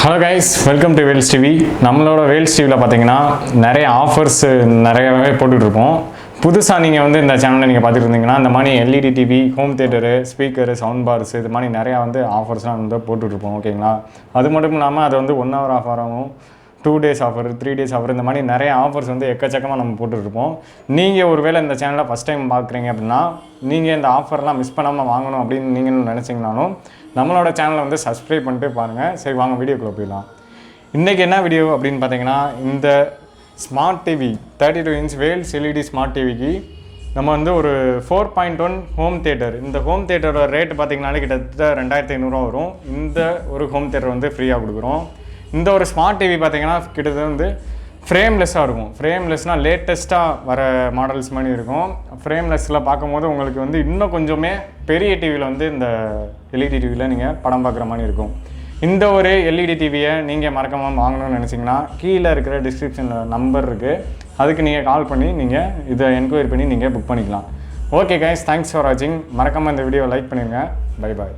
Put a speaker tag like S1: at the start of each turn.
S1: Hello guys, welcome to VEL'S TV. நம்மளோட VEL'S TVல பாத்தீங்கன்னா நிறைய ஆஃபர்ஸ் நிறையவே போட்டுட்டு இருப்போம். புதுசா நீங்க வந்து இந்த சேனலை நீங்க பார்த்துட்டு இருந்தீங்கன்னா இந்த மாதிரி LED TV, home theatre, speaker, sound bars இது மாதிரி நிறைய வந்து ஆஃபர்ஸ்லாம் வந்து போட்டுட்டு இருப்போம். ஓகேங்களா? அது மட்டும் இல்லாம அது வந்து 1 hour ஆஃபர் ஆகும். 2 days ஆஃபர், 3 days ஆஃபர் இந்த மாதிரி நிறைய ஆஃபர்ஸ் வந்து எக்கச்சக்கமாக நம்ம போட்டுட்ருப்போம். நீங்கள் ஒருவேளை இந்த சேனலை ஃபஸ்ட் டைம் பார்க்குறீங்க அப்படின்னா நீங்கள் இந்த ஆஃபர்லாம் மிஸ் பண்ணாமல் வாங்கணும் அப்படின்னு நீங்கள் நினச்சிங்கனாலும் நம்மளோட சேனலை வந்து சப்ஸ்கிரைப் பண்ணிட்டு பாருங்கள். சரி வாங்க வீடியோக்குள்ளே போயிடலாம். இன்றைக்கி என்ன வீடியோ அப்படின்னு பார்த்தீங்கன்னா இந்த smart TV 32 inch VEL'S LED smart டிவிக்கு நம்ம வந்து ஒரு 4.1 ஹோம் தியேட்டர், இந்த ஹோம் தியேட்டரோட ரேட்டு பார்த்தீங்கன்னாலே கிட்டத்தட்ட 2500 வரும். இந்த ஒரு ஹோம் தியேட்டர் வந்து ஃப்ரீயாக கொடுக்குறோம். இந்த ஒரு ஸ்மார்ட் டிவி பார்த்தீங்கன்னா கிட்டத்தட்ட வந்து ஃப்ரேம்லெஸ்ஸாக இருக்கும். ஃப்ரேம்லெஸ்னால் லேட்டஸ்ட்டாக வர மாடல்ஸ் மாதிரி இருக்கும். ஃப்ரேம்லெஸ்ஸில் பார்க்கும்போது உங்களுக்கு வந்து இன்னும் கொஞ்சமே பெரிய டிவியில் வந்து இந்த எல்இடி டிவியில் நீங்கள் படம் பார்க்குற மாதிரி இருக்கும். இந்த ஒரு எல்இடி டிவியை நீங்கள் மறக்காமல் வாங்கணும்னு நினச்சிங்கன்னா கீழே இருக்கிற டிஸ்கிரிப்ஷனில் நம்பர் இருக்குது, அதுக்கு நீங்கள் கால் பண்ணி நீங்கள் இதை என்கொயரி பண்ணி நீங்கள் புக் பண்ணிக்கலாம். ஓகே கைஸ், தேங்க்ஸ் ஃபார் வாட்சிங். மறக்காமல் இந்த வீடியோ லைக் பண்ணிடுங்க. Bye bye.